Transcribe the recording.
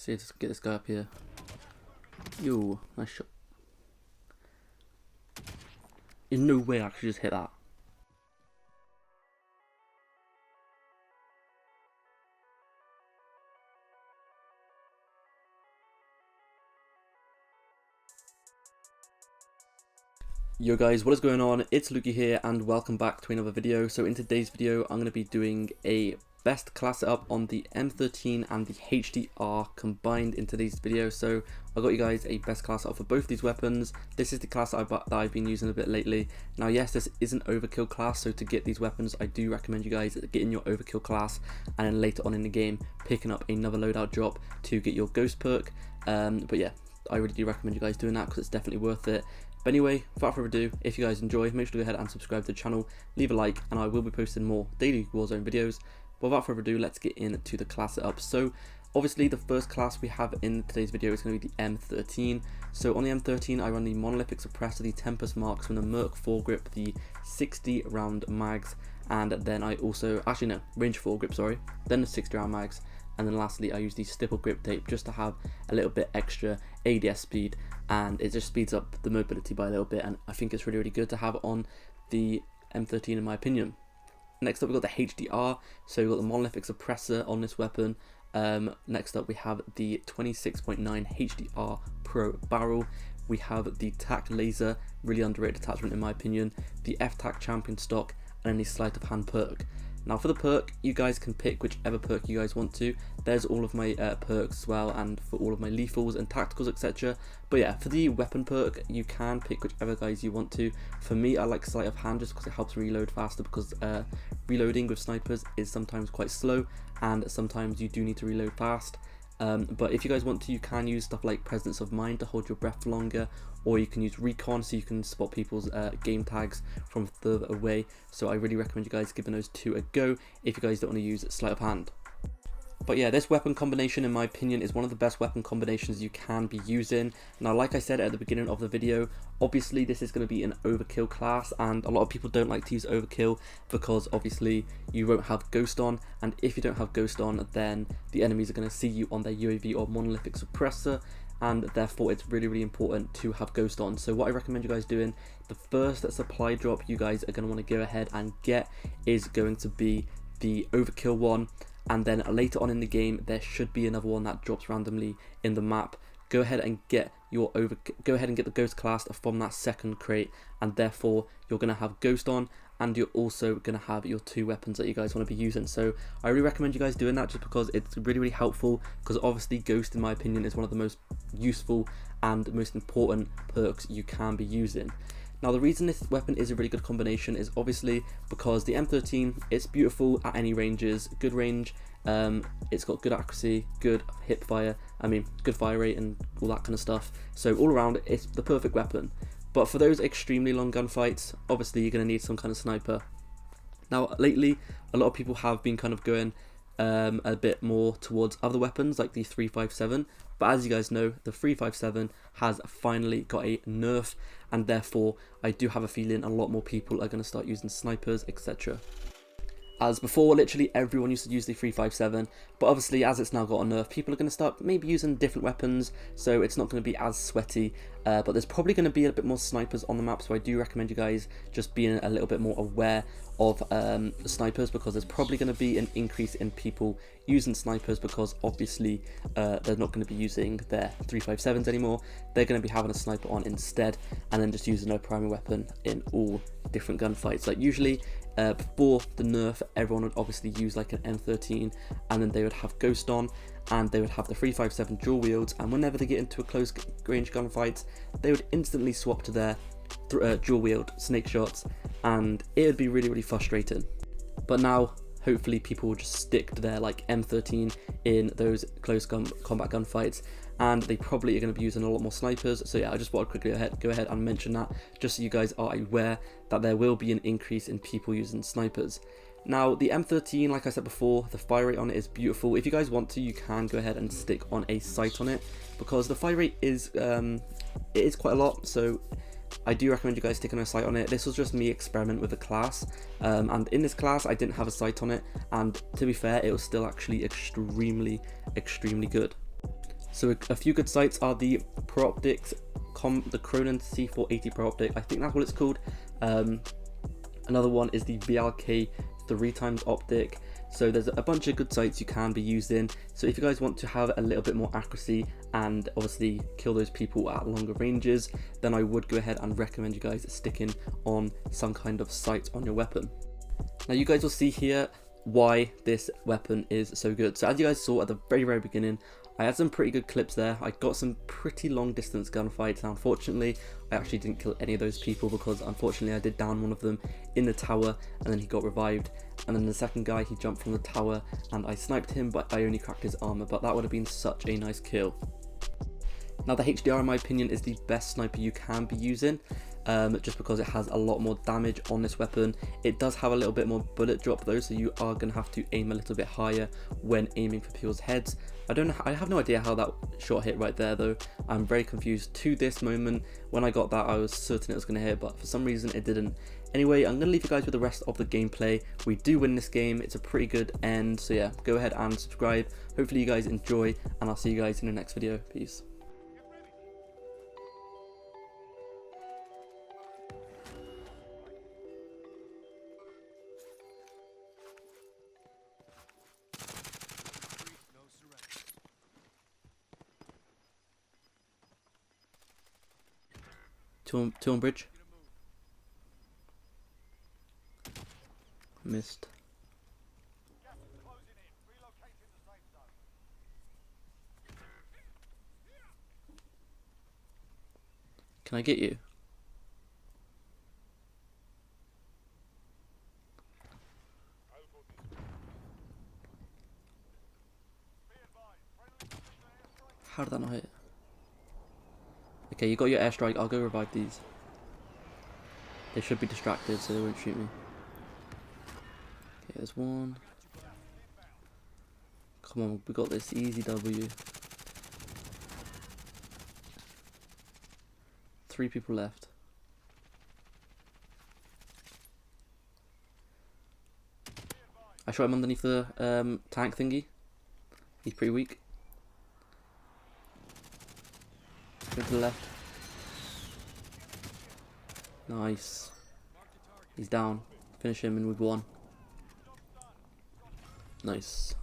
see, let's get this guy up here. Yo, nice shot. In no way I could just hit that. Yo guys, what is going on? It's Lukey here and welcome back to another video. So in today's video I'm going to be doing a best class setup on the M13 and the HDR combined in today's video. So I got you guys a best class setup for both these weapons. This is the class that I've been using a bit lately. Now yes, this is an overkill class, so to get these weapons I do recommend you guys getting your overkill class and then later on in the game picking up another loadout drop to get your ghost perk. But yeah, I really do recommend you guys doing that because it's definitely worth it. But anyway, without further ado, if you guys enjoy, make sure to go ahead and subscribe to the channel, leave a like, and I will be posting more daily Warzone videos. But without further ado, let's get into the class setup. So obviously the first class we have in today's video is going to be the M13. So on the M13 I run the monolithic suppressor, the Tempest marks, with the Merc foregrip, the 60 round mags, and then I also, range foregrip, sorry, then the 60 round mags. And then lastly, I use the stipple grip tape just to have a little bit extra ADS speed, and it just speeds up the mobility by a little bit, and I think it's really good to have on the M13 in my opinion. Next up we've got the HDR, so we've got the monolithic suppressor on this weapon. Next up we have the 26.9 HDR Pro barrel. We have the TAC laser, really underrated attachment in my opinion, the F-TAC champion stock, and then the sleight of hand perk. Now for the perk, you guys can pick whichever perk you guys want to. There's all of my perks as well, and for all of my lethals and tacticals, etc. But yeah, for the weapon perk, you can pick whichever guys you want to. For me, I like sleight of hand just because it helps reload faster, because reloading with snipers is sometimes quite slow, and sometimes you do need to reload fast. But if you guys want to, you can use stuff like presence of mind to hold your breath for longer, or you can use recon so you can spot people's game tags from further away. So I really recommend you guys giving those two a go if you guys don't want to use sleight of hand. But yeah, this weapon combination in my opinion is one of the best weapon combinations you can be using. Now like I said at the beginning of the video, obviously this is going to be an overkill class, and a lot of people don't like to use overkill because obviously you won't have ghost on, and if you don't have ghost on then the enemies are going to see you on their UAV or monolithic suppressor, and therefore it's really important to have ghost on. So what I recommend you guys doing, the first supply drop you guys are going to want to go ahead and get is going to be the overkill one, and then later on in the game there should be another one that drops randomly in the map. Go ahead and get the ghost class from that second crate, and therefore you're going to have ghost on, and you're also going to have your two weapons that you guys want to be using. So I really recommend you guys doing that just because it's really helpful, because obviously ghost in my opinion is one of the most useful and most important perks you can be using. Now the reason this weapon is a really good combination is obviously because the M13, it's beautiful at any ranges, good range, it's got good accuracy, good hip fire, good fire rate and all that kind of stuff. So all around it's the perfect weapon. But for those extremely long gunfights, obviously you're going to need some kind of sniper. Now lately a lot of people have been kind of going a bit more towards other weapons like the 357, but as you guys know, the 357 has finally got a nerf, and therefore I do have a feeling a lot more people are going to start using snipers, etc. As before, literally everyone used to use the 357, but obviously as it's now got a nerf, people are going to start maybe using different weapons, so it's not going to be as sweaty, but there's probably going to be a bit more snipers on the map, so I do recommend you guys just being a little bit more aware of snipers, because there's probably going to be an increase in people using snipers, because obviously they're not going to be using their 357s anymore. They're going to be having a sniper on instead, and then just using their primary weapon in all different gunfights. Like usually before the nerf, everyone would obviously use like an M13, and then they would have ghost on, and they would have the 357 dual wields, and whenever they get into a close range gunfight, they would instantly swap to their dual wield snake shots, and it would be really frustrating. But now hopefully people will just stick to their like M13 in those close combat gunfights, and they probably are going to be using a lot more snipers. So yeah, I just want to quickly go ahead and mention that, just so you guys are aware that there will be an increase in people using snipers. Now the M13, like I said before, the fire rate on it is beautiful. If you guys want to, you can go ahead and stick on a sight on it, because the fire rate is it is quite a lot. So I do recommend you guys sticking a sight on it. This was just me experiment with the class, and in this class I didn't have a sight on it, and to be fair, it was still actually extremely good. So a few good sights are the Pro Optics, the Cronin C480 Pro Optic, I think that's what it's called. Another one is the VLK 3x optic. So there's a bunch of good sights you can be using. So if you guys want to have a little bit more accuracy and obviously kill those people at longer ranges, then I would go ahead and recommend you guys sticking on some kind of sight on your weapon. Now you guys will see here why this weapon is so good. So as you guys saw at the very beginning, I had some pretty good clips there. I got some pretty long distance gunfights. Now unfortunately I actually didn't kill any of those people because unfortunately I did down one of them in the tower and then he got revived, and then the second guy, he jumped from the tower and I sniped him, but I only cracked his armor, but that would have been such a nice kill. Now the HDR in my opinion is the best sniper you can be using, just because it has a lot more damage on this weapon. It does have a little bit more bullet drop though, so you are going to have to aim a little bit higher when aiming for people's heads. I have no idea how that shot hit right there though. I'm very confused to this moment. When I got that I was certain it was going to hit, but for some reason it didn't. Anyway, I'm going to leave you guys with the rest of the gameplay. We do win this game, it's a pretty good end, so yeah, go ahead and subscribe. Hopefully you guys enjoy, and I'll see you guys in the next video. Peace. Two on bridge. Missed. Can I get you? How did that not hit? Okay, you got your airstrike. I'll go revive these. They should be distracted, so they won't shoot me. Okay, there's one. Come on, we got this. Easy W. 3 people left. I shot him underneath the tank thingy. He's pretty weak. Go to the left. Nice. He's down. Finish him and we've won. Nice.